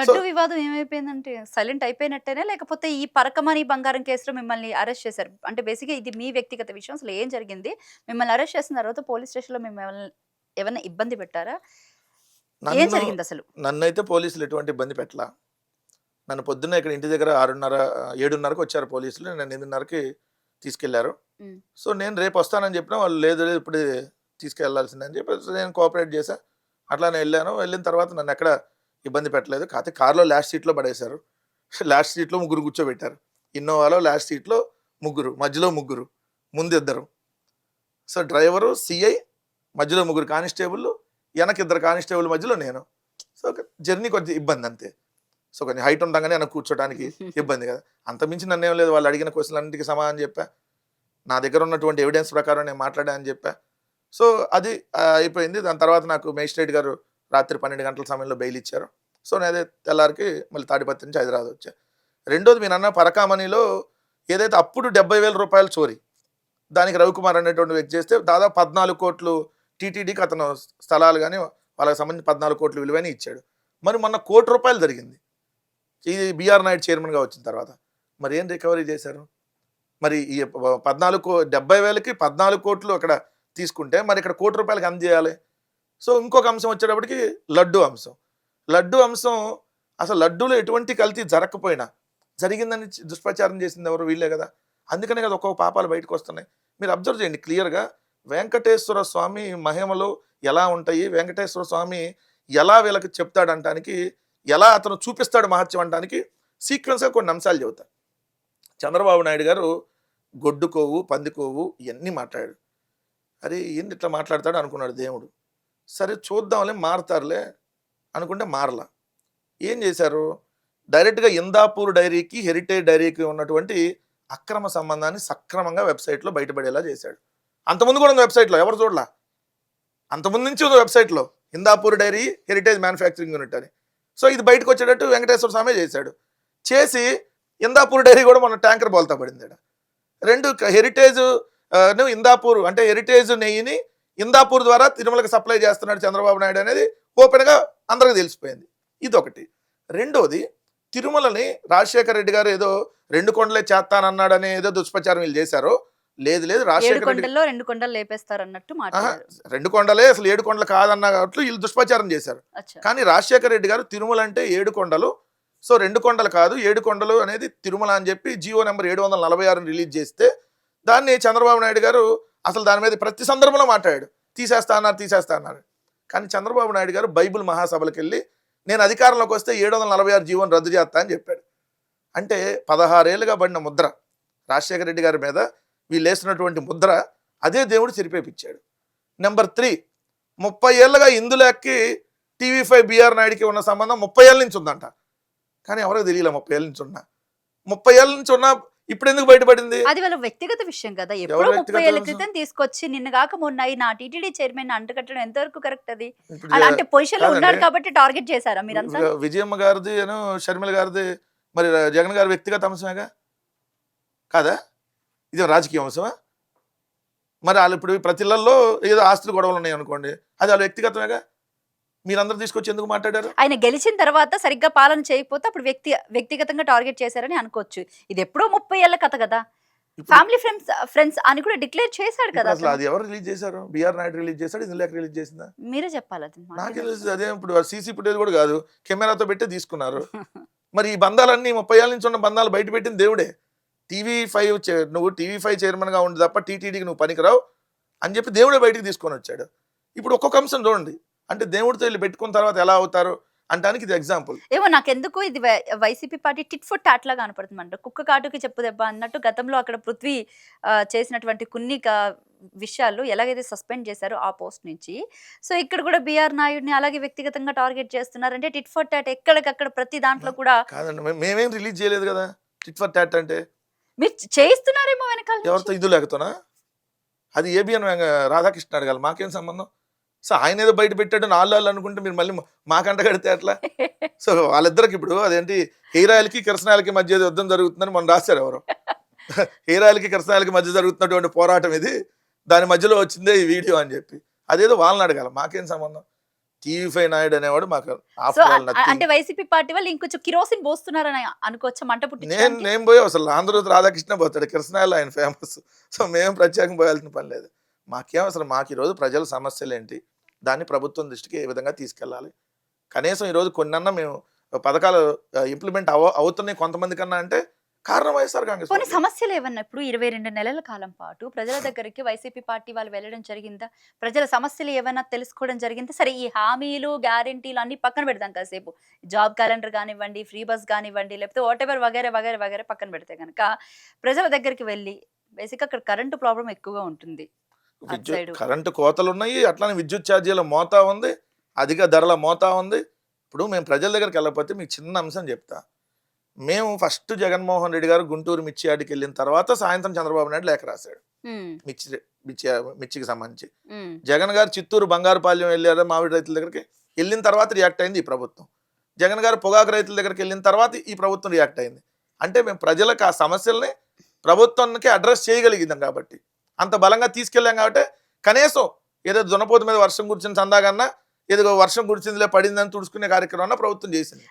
లడ్డు వివాదం ఏమైపోయిందంటే సైలెంట్ అయిపోయినట్టేనా? లేకపోతే ఈ పరకమణి బంగారం కేసులో మిమ్మల్ని అరెస్ట్ చేశారు. అంటే బేసిక్‌గా ఇది మీ వ్యక్తిగత విషయం. అసలు ఏం జరిగింది? మిమ్మల్ని అరెస్ట్ చేసిన తర్వాత పోలీస్ స్టేషన్‌లో మిమ్మల్ని ఏమన్నా ఇబ్బంది పెట్టారా? ఏం నన్ను జరిగిందసలు? నన్నైతే పోలీసులు ఎటువంటి ఇబ్బంది పెట్టలా. నన్ను పొద్దున్నే ఇక్కడ ఇంటి దగ్గర 6:30, 7:30కి వచ్చారు పోలీసులు. నన్ను 8:30కి తీసుకెళ్లారు. హ్మ్. సో నేను రేపు వస్తానని చెప్పినా వాళ్ళు లేదు లేదు ఇప్పుడే తీసుకెళ్లాల్సిందని చెప్పేసి నేను కోఆపరేట్ చేశా. అట్లానే వెళ్ళాను. వెళ్ళిన తర్వాత నన్ను ఎక్కడ ఇబ్బంది పెట్టలేదు. కాకపోతే కార్‌లో లాస్ట్ సీట్‌లో పడేశారు. లాస్ట్ సీట్‌లో ముగ్గురు కూర్చోబెట్టారు. ఇన్నోవాలో లాస్ట్ సీట్‌లో ముగ్గురు, మధ్యలో ముగ్గురు, ముందిద్దరు. సో డ్రైవరు, సీఐ, మధ్యలో ముగ్గురు కానిస్టేబుల్లు, వెనక ఇద్దరు కానిస్టేబుల్ మధ్యలో నేను. సో జర్నీ కొద్దిగా ఇబ్బంది అంతే. సో కొంచెం హైట్ ఉండగానే వెనక కూర్చోడానికి ఇబ్బంది కదా. అంతమించి నన్నేం లేదు. వాళ్ళు అడిగిన క్వశ్చన్లన్నిటికీ సమాధానం చెప్పా. నా దగ్గర ఉన్నటువంటి ఎవిడెన్స్ ప్రకారం నేను మాట్లాడా అని చెప్పా. సో అది అయిపోయింది. దాని తర్వాత నాకు మేజిస్ట్రేట్ గారు రాత్రి 12 గంటల సమయంలో బెయిల్ ఇచ్చారు. సో నేను అదే తెల్లారికి మళ్ళీ తాడిపత్రి నుంచి హైదరాబాద్ వచ్చా. రెండోది మీరు అన్న పరకామణిలో ఏదైతే అప్పుడు 70,000 రూపాయలు చోరీ, దానికి రవికుమార్ అనేటువంటి వ్యక్తి చేస్తే దాదాపు 14 కోట్లు టీటీడీకి అతను స్థలాలు కానీ వాళ్ళకి సంబంధించి 14 కోట్లు విలువని ఇచ్చాడు. మరి మొన్న ₹1 కోటి జరిగింది ఇది బీఆర్ నాయుడు చైర్మన్గా వచ్చిన తర్వాత. మరి ఏం రికవరీ చేశారు? మరి ఈ 70,000కి 14 కోట్లు అక్కడ తీసుకుంటే మరి ఇక్కడ ₹1 కోటి అందజేయాలి. సో ఇంకొక అంశం వచ్చేటప్పటికి లడ్డు అంశం. లడ్డు అంశం అసలు లడ్డూలో ఎటువంటి కల్తీ జరగకపోయినా జరిగిందని దుష్ప్రచారం చేసింది ఎవరు? వీళ్ళే కదా. అందుకనే కదా ఒక్కొక్క పాపాలు బయటకు వస్తున్నాయి. మీరు అబ్జర్వ్ చేయండి క్లియర్గా. వెంకటేశ్వర స్వామి మహిమలు ఎలా ఉంటాయి, వెంకటేశ్వర స్వామి ఎలా వీళ్ళకి చెప్తాడంటానికి, ఎలా అతను చూపిస్తాడు మహత్యం అంటానికి సీక్వెన్స్గా కొన్ని అంశాలు చెబుతారు. చంద్రబాబు నాయుడు గారు గొడ్డు కోవు, పంది కోవు ఇవన్నీ మాట్లాడాడు. అరే ఏంది ఇట్లా మాట్లాడతాడు అనుకున్నాడు దేవుడు. సరే చూద్దాంలే మారతారులే అనుకుంటే మారలా. ఏం చేశారు? డైరెక్ట్గా ఇందాపూర్ డైరీకి, హెరిటేజ్ డైరీకి ఉన్నటువంటి అక్రమ సంబంధాన్ని సక్రమంగా వెబ్సైట్లో బయటపడేలా చేశాడు. అంతకుముందు కూడా ఉంది వెబ్సైట్లో, ఎవరు చూడలా. అంతకుముందు నుంచి ఉంది వెబ్సైట్లో Indapur dairy, Heritage manufacturing unit అని. సో ఇది బయటకు వచ్చేటట్టు వెంకటేశ్వర స్వామి చేశాడు. చేసి ఇందాపూర్ డైరీ కూడా మొన్న ట్యాంకర్ బోల్తా పడింది. రెండు హెరిటేజ్ ఇందాపూర్ అంటే హెరిటేజ్ నెయ్యిని ఇందాపూర్ ద్వారా తిరుమలకి సప్లై చేస్తున్నాడు చంద్రబాబు నాయుడు అనేది ఓపెన్గా అందరికీ తెలిసిపోయింది. ఇదొకటి. రెండోది, తిరుమలని రాజశేఖర రెడ్డి గారు ఏదో 2 కొండలే చేస్తానన్నాడని ఏదో దుష్ప్రచారం వీళ్ళు చేశారు. లేదు లేదు, రాజశేఖర రెడ్డి 2 కొండలు లేపేస్తారు అన్నట్టు మాట్లాడారు. 2 కొండలే అసలు 7 కొండలు కాదన్నట్లు వీళ్ళు దుష్ప్రచారం చేశారు. కానీ రాజశేఖర రెడ్డి గారు తిరుమల అంటే 7 కొండలు, సో 2 కొండలు కాదు 7 కొండలు అనేది తిరుమల అని చెప్పి జీవో నెంబర్ 746 రిలీజ్ చేస్తే దాన్ని చంద్రబాబు నాయుడు గారు అసలు దాని మీద ప్రతి సందర్భంలో మాట్లాడాడు. తీసేస్తా అన్నారు. కానీ చంద్రబాబు నాయుడు గారు బైబిల్ మహాసభలకు వెళ్ళి నేను అధికారంలోకి వస్తే 746 జీవోని రద్దు చేస్తా అని చెప్పాడు. అంటే 16 ఏళ్ళుగా పడిన ముద్ర రాజశేఖర రెడ్డి గారి మీద వీళ్ళు వేసినటువంటి ముద్ర అదే దేవుడు చెరిపేపించాడు. నెంబర్ 3, 30 ఏళ్ళుగా ఇందులోకి TV5 బీఆర్ నాయుడికి ఉన్న సంబంధం 30 ఏళ్ళ నుంచి ఉందంట. కానీ ఎవరికి తెలియలే 30 ఏళ్ళ నుంచి ఉన్నా. 30 ఏళ్ళ నుంచి ఉన్నా ఇప్పుడు ఎందుకు బయటపడింది? అది వాళ్ళ వ్యక్తిగత విషయం కదా. ఎప్పుడో 30 ఏళ్ల క్రితం తీసుకొచ్చి నిన్న కాక మొన్న నా టీటీడీ చైర్మన్ అంటగట్టడం ఎంతవరకు కరెక్ట్? అది అంటే పొజిషన్ లో ఉన్నాడు కాబట్టి టార్గెట్ చేశారా మీరంతా? విజయమ్మ గారిది షర్మిల గారిది మరి జగన్ గారి వ్యక్తిగత అంశమేగా కాదా? ఇది రాజకీయ అంశమా? మరి వాళ్ళు ఇప్పుడు ప్రతి ఇళ్లలో ఏదో ఆస్తులు గొడవలు ఉన్నాయి అనుకోండి, అది వాళ్ళ వ్యక్తిగతమేగా. మీరందరూ తీసుకొచ్చి ఎందుకు మాట్లాడారు? ఆయన గెలిచిన తర్వాత సరిగ్గా పాలన చేయకపోతే అప్పుడు వ్యక్తిగతంగా టార్గెట్ చేశారని అనుకోవచ్చు. ఇది ఎప్పుడో 30 ఏళ్ల కథ కదా. ఫ్యామిలీ ఫ్రెండ్స్ అని కూడా డిక్లేర్ చేశాడు కదా. అసలు అది ఎవరు రిలీజ్ చేశారు? బీఆర్ నాయుడు రిలీజ్ చేశాడు, ఇందులో రిలీజ్ చేసిందా? మీరే చెప్పాలి. అది నాకే తెలుసు. అదే ఇప్పుడు సీసీ ఫుటేజ్ కూడా కాదు, కెమెరాతో పెట్టి తీసుకున్నారు. మరి ఈ బంధాలన్నీ 30 ఏళ్ళ నుంచి ఉన్న బంధాలు బయట పెట్టింది దేవుడే. నువ్వు TV5 చైర్మన్గా ఉండి తప్ప టీటీడీకి నువ్వు పనికిరావు అని చెప్పి దేవుడే బయటికి తీసుకొని వచ్చాడు. ఇప్పుడు ఒక్కొక్క అంశం చూడండి, అంటే దేవుడితో వీళ్ళు పెట్టుకున్న తర్వాత ఎలా అవుతారు అంటానికి ఇది ఎగ్జాంపుల్. ఏమో నాకెందుకు ఇది YCP party tit for tat లాగా కనపడుతుంది అంట. కుక్క కాటుకి చెప్పు దెబ్బ అన్నట్టు గతంలో అక్కడ పృథ్వీ చేసినటువంటి కొన్ని విషయాలు ఎలాగైతే సస్పెండ్ చేశారో ఆ పోస్ట్ నుంచి, సో ఇక్కడ కూడా బీఆర్ నాయుడిని అలాగే వ్యక్తిగతంగా టార్గెట్ చేస్తున్నారు. అంటే టిట్ ఫర్ టాట్ ఎక్కడికక్కడ ప్రతి దాంట్లో కూడా. కాదండి, మేమేం రిలీజ్ చేయలేదు కదా. టిట్ ఫర్ టాట్ అంటే మీరు చేయిస్తున్నారేమో వెనకాల. ఎవరితో? ఇది లేకతోనా? అది ఏబిఎన్ రాధాకృష్ణ అడగాలి, మాకేం సంబంధం? సో ఆయన ఏదో బయట పెట్టాడు నాళ్ళు అనుకుంటే మీరు మళ్ళీ మాకంట కడితే అట్లా. సో వాళ్ళిద్దరికి ఇప్పుడు అదేంటి హెయిర్ ఆయిల్కి కిరసనాయిల్కి మధ్య యుద్ధం జరుగుతుందని మనం రాశారు ఎవరు. హెయిర్ ఆయిల్కి కిరసనాయిల్కి మధ్య జరుగుతున్నటువంటి పోరాటం ఇది, దాని మధ్యలో వచ్చిందే ఈ వీడియో అని చెప్పి అదేదో వాళ్ళని అడగాలి, మాకేం సంబంధం? టీవీ నాయుడు అనేవాడు మాకు సో ఆఫ్టర్ ఆల్ అంటే నథింగ్. వైసీపీ పార్టీ వాళ్ళు ఇంకొంచెం కిరోసిన్ పోస్తున్నారని అనుకోవచ్చా మంట నేను పుట్టించడానికి? నేను పోయి అసలు ఆంధ్రజ్యోతి రాధాకృష్ణ పోతాడు, కృష్ణాలో ఆయన ఫేమస్. సో మేము ప్రత్యేకంగా పోయాల్సిన పని లేదు. మాకేం అసలు మాకు ఈరోజు ప్రజల సమస్యలు ఏంటి, దాన్ని ప్రభుత్వం దృష్టికి ఏ విధంగా తీసుకెళ్ళాలి, కనీసం ఈరోజు కొన్నన్నా మేము పథకాలు ఇంప్లిమెంట్ అవుతున్నాయి కొంతమంది కన్నా అంటే కారణం వైఎస్ఆర్ కాంగ్రెస్ కొన్ని పార్టీ. సమస్యలు ఏమన్నా ఇప్పుడు 22 నెలల కాలం పాటు ప్రజల దగ్గరికి వైసీపీ పార్టీ వాళ్ళు వెళ్ళడం జరిగిందా? ప్రజల సమస్యలు ఏమైనా తెలుసుకోవడం జరిగిందా? సరే ఈ హామీలు, గ్యారెంటీలు అన్ని పక్కన పెడదాం కాసేపు. జాబ్ క్యాలెండర్ కానివ్వండి, ఫ్రీ బస్ కానివ్వండి, లేకపోతే వాటెవర్ వగైరా వగైరా వగైరా పక్కన పెడితే గనక ప్రజల దగ్గరికి వెళ్ళి బేసిక్‌గా అక్కడ కరెంటు ప్రాబ్లమ్ ఎక్కువగా ఉంటుంది. అటు సైడు. కరెంటు కోతలు ఉన్నాయి, అట్లానే విద్యుత్ ఛార్జీల మోతా ఉంది, అధిక ధరల మోతా ఉంది. ఇప్పుడు మేము ప్రజల దగ్గరికి వెళ్ళకపోతే మీకు చిన్న అంశం చెప్తా. మేము ఫస్ట్ జగన్మోహన్ రెడ్డి గారు గుంటూరు మిర్చి యార్డ్‌కి వెళ్ళిన తర్వాత సాయంత్రం చంద్రబాబు నాయుడు లేఖ రాశాడు హ్మ్. మిర్చి మిర్చి మిర్చికి సంబంధించి. హ్మ్. జగన్ గారు చిత్తూరు బంగారుపాలెం వెళ్ళారు మామిడి రైతుల దగ్గరికి, వెళ్ళిన తర్వాత రియాక్ట్ అయింది ఈ ప్రభుత్వం. జగన్ గారు పొగాకు రైతుల దగ్గరికి వెళ్ళిన తర్వాత ఈ ప్రభుత్వం రియాక్ట్ అయింది. అంటే మేము ప్రజలకు ఆ సమస్యల్ని ప్రభుత్వానికి అడ్రస్ చేయగలిగిందాం కాబట్టి, అంత బలంగా తీసుకెళ్ళాం కాబట్టి, కనీసం ఏదో దున్నపోతు మీద వర్షం కురిసిన చందాగన్నా ఏదో వర్షం కురిచిందిలే పడిందని తుడుచుకునే కార్యక్రమాన్ని ప్రభుత్వం చేసింది.